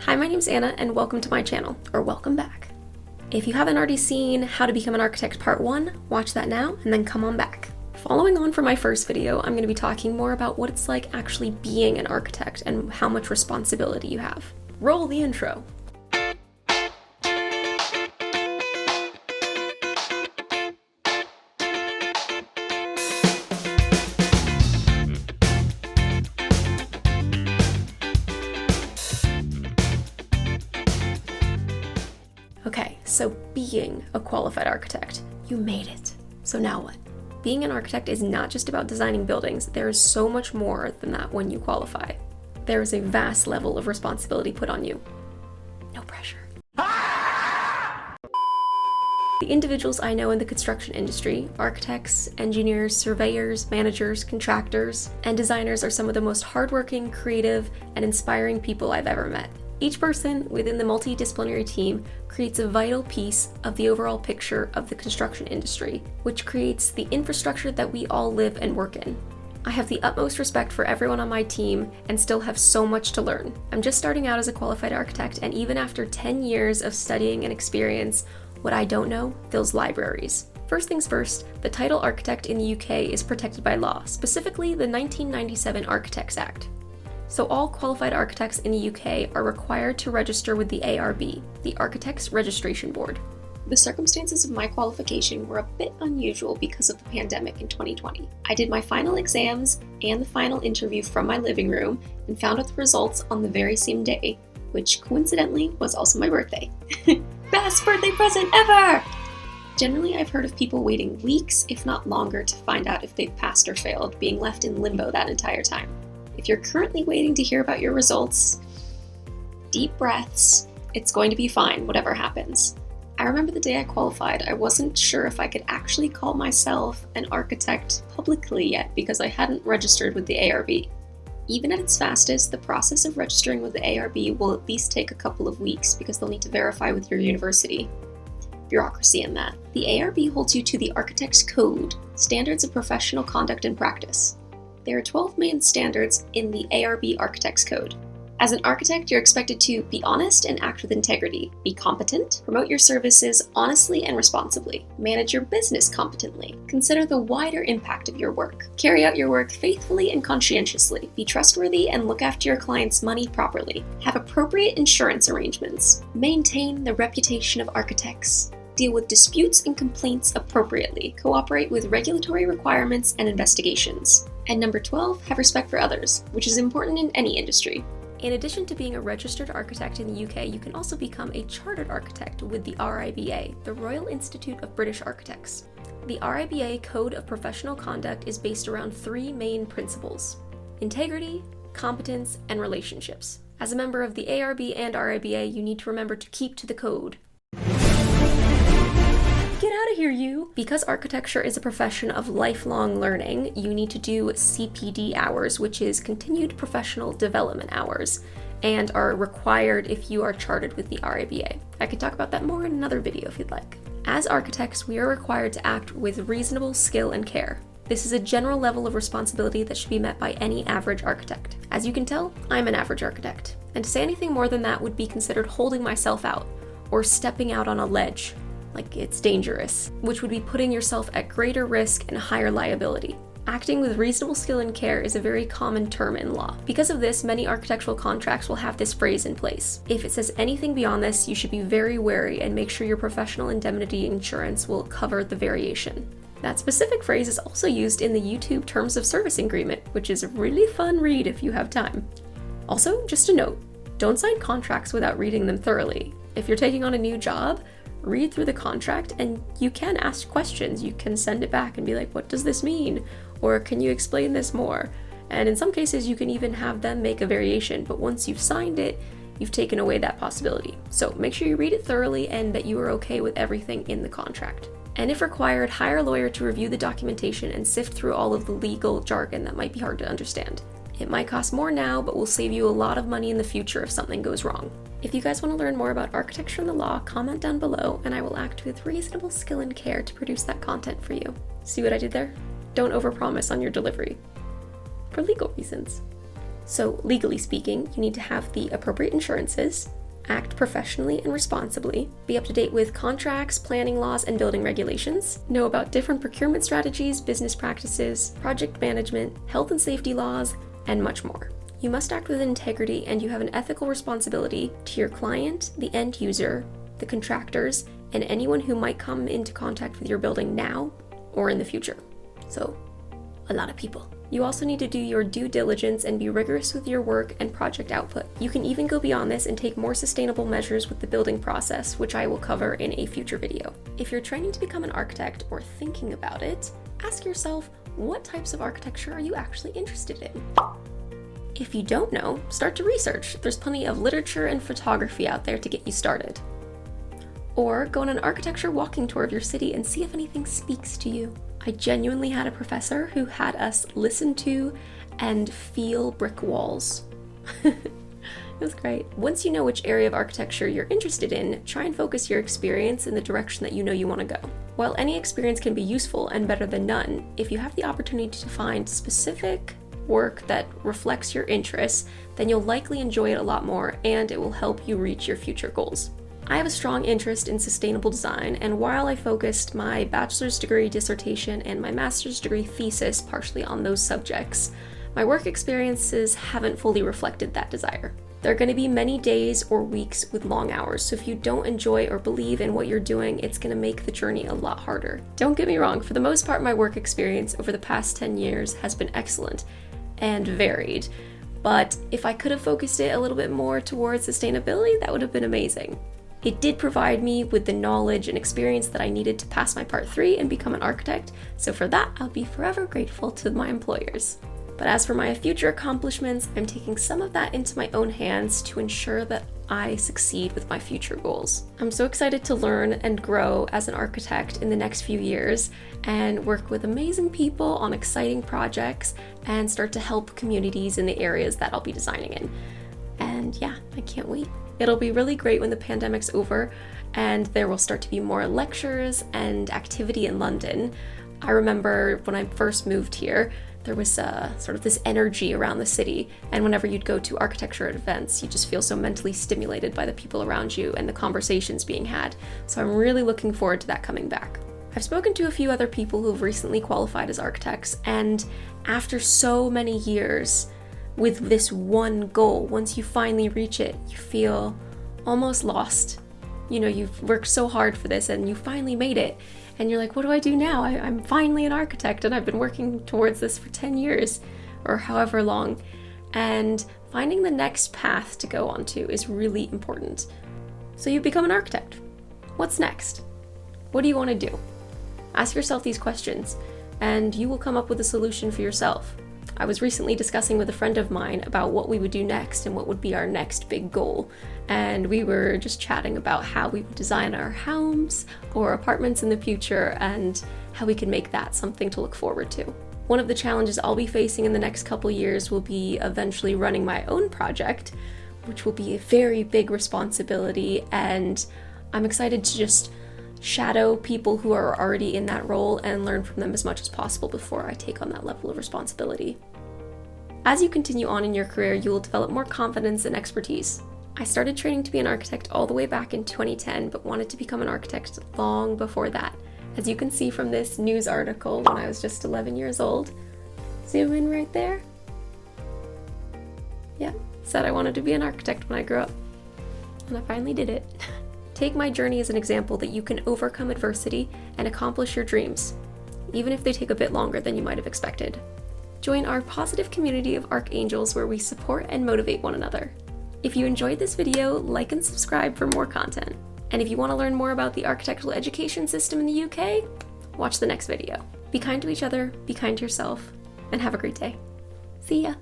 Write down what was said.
Hi, my name's Anna and welcome to my channel, or welcome back. If you haven't already seen How to Become an Architect Part 1, watch that now and then come on back. Following on from my first video, I'm going to be talking more about what it's like actually being an architect and how much responsibility you have. Roll the intro. Okay, so being a qualified architect, you made it. So now what? Being an architect is not just about designing buildings. There is so much more than that when you qualify. There is a vast level of responsibility put on you. No pressure. The individuals I know in the construction industry, architects, engineers, surveyors, managers, contractors, and designers are some of the most hardworking, creative, and inspiring people I've ever met. Each person within the multidisciplinary team creates a vital piece of the overall picture of the construction industry, which creates the infrastructure that we all live and work in. I have the utmost respect for everyone on my team and still have so much to learn. I'm just starting out as a qualified architect, and even after 10 years of studying and experience, what I don't know fills libraries. First things first, the title architect in the UK is protected by law, specifically the 1997 Architects Act. So all qualified architects in the UK are required to register with the ARB, the Architects Registration Board. The circumstances of my qualification were a bit unusual because of the pandemic in 2020. I did my final exams and the final interview from my living room and found out the results on the very same day, which coincidentally was also my birthday. Best birthday present ever! Generally, I've heard of people waiting weeks, if not longer, to find out if they've passed or failed, being left in limbo that entire time. If you're currently waiting to hear about your results, deep breaths, it's going to be fine, whatever happens. I remember the day I qualified, I wasn't sure if I could actually call myself an architect publicly yet because I hadn't registered with the ARB. Even at its fastest, the process of registering with the ARB will at least take a couple of weeks because they'll need to verify with your university. Bureaucracy in that. The ARB holds you to the Architect's Code, Standards of Professional Conduct and Practice. There are 12 main standards in the ARB Architect's Code. As an architect, you're expected to be honest and act with integrity, be competent, promote your services honestly and responsibly, manage your business competently, consider the wider impact of your work, carry out your work faithfully and conscientiously, be trustworthy and look after your client's money properly, have appropriate insurance arrangements, maintain the reputation of architects, deal with disputes and complaints appropriately, cooperate with regulatory requirements and investigations. And number 12, have respect for others, which is important in any industry. In addition to being a registered architect in the UK, you can also become a chartered architect with the RIBA, the Royal Institute of British Architects. The RIBA Code of Professional Conduct is based around three main principles: integrity, competence, and relationships. As a member of the ARB and RIBA, you need to remember to keep to the code. Get out of here, you! Because architecture is a profession of lifelong learning, you need to do CPD hours, which is Continued Professional Development Hours, and are required if you are chartered with the RIBA. I could talk about that more in another video if you'd like. As architects, we are required to act with reasonable skill and care. This is a general level of responsibility that should be met by any average architect. As you can tell, I'm an average architect, and to say anything more than that would be considered holding myself out, or stepping out on a ledge. Like it's dangerous, which would be putting yourself at greater risk and higher liability. Acting with reasonable skill and care is a very common term in law. Because of this, many architectural contracts will have this phrase in place. If it says anything beyond this, you should be very wary and make sure your professional indemnity insurance will cover the variation. That specific phrase is also used in the YouTube Terms of Service Agreement, which is a really fun read if you have time. Also, just a note, don't sign contracts without reading them thoroughly. If you're taking on a new job, read through the contract and you can ask questions. You can send it back and be like, what does this mean? Or can you explain this more? And in some cases, you can even have them make a variation, but once you've signed it, you've taken away that possibility. So make sure you read it thoroughly and that you are okay with everything in the contract. And if required, hire a lawyer to review the documentation and sift through all of the legal jargon that might be hard to understand. It might cost more now, but will save you a lot of money in the future if something goes wrong. If you guys want to learn more about architecture and the law, comment down below and I will act with reasonable skill and care to produce that content for you. See what I did there? Don't overpromise on your delivery. For legal reasons. So legally speaking, you need to have the appropriate insurances, act professionally and responsibly, be up to date with contracts, planning laws, and building regulations, know about different procurement strategies, business practices, project management, health and safety laws, and much more. You must act with integrity, and you have an ethical responsibility to your client, the end user, the contractors, and anyone who might come into contact with your building now or in the future. So, a lot of people. You also need to do your due diligence and be rigorous with your work and project output. You can even go beyond this and take more sustainable measures with the building process, which I will cover in a future video. If you're training to become an architect or thinking about it, ask yourself, what types of architecture are you actually interested in? If you don't know, start to research. There's plenty of literature and photography out there to get you started. Or go on an architecture walking tour of your city and see if anything speaks to you. I genuinely had a professor who had us listen to and feel brick walls. It was great. Once you know which area of architecture you're interested in, try and focus your experience in the direction that you know you want to go. While any experience can be useful and better than none, if you have the opportunity to find specific work that reflects your interests, then you'll likely enjoy it a lot more and it will help you reach your future goals. I have a strong interest in sustainable design, and while I focused my bachelor's degree dissertation and my master's degree thesis partially on those subjects, my work experiences haven't fully reflected that desire. There are going to be many days or weeks with long hours, so if you don't enjoy or believe in what you're doing, it's going to make the journey a lot harder. Don't get me wrong, for the most part my work experience over the past 10 years has been excellent and varied, but if I could have focused it a little bit more towards sustainability, that would have been amazing. It did provide me with the knowledge and experience that I needed to pass my Part 3 and become an architect, so for that I'll be forever grateful to my employers. But as for my future accomplishments, I'm taking some of that into my own hands to ensure that I succeed with my future goals. I'm so excited to learn and grow as an architect in the next few years and work with amazing people on exciting projects and start to help communities in the areas that I'll be designing in. And yeah, I can't wait. It'll be really great when the pandemic's over and there will start to be more lectures and activity in London. I remember when I first moved here, there was sort of this energy around the city, and whenever you'd go to architecture events, you just feel so mentally stimulated by the people around you and the conversations being had. So I'm really looking forward to that coming back. I've spoken to a few other people who've recently qualified as architects, and after so many years, with this one goal, once you finally reach it, you feel almost lost. You know, you've worked so hard for this and you finally made it. And you're like, what do I do now? I'm finally an architect and I've been working towards this for 10 years or however long. And finding the next path to go onto is really important. So you become an architect. What's next? What do you want to do? Ask yourself these questions and you will come up with a solution for yourself. I was recently discussing with a friend of mine about what we would do next and what would be our next big goal. And we were just chatting about how we would design our homes or apartments in the future and how we can make that something to look forward to. One of the challenges I'll be facing in the next couple years will be eventually running my own project, which will be a very big responsibility, and I'm excited to just shadow people who are already in that role and learn from them as much as possible before I take on that level of responsibility. As you continue on in your career, you will develop more confidence and expertise. I started training to be an architect all the way back in 2010, but wanted to become an architect long before that. As you can see from this news article when I was just 11 years old, zoom in right there. Yeah, said I wanted to be an architect when I grew up, and I finally did it. Take my journey as an example that you can overcome adversity and accomplish your dreams, even if they take a bit longer than you might have expected. Join our positive community of archangels where we support and motivate one another. If you enjoyed this video, like and subscribe for more content. And if you want to learn more about the architectural education system in the UK, watch the next video. Be kind to each other, be kind to yourself, and have a great day. See ya!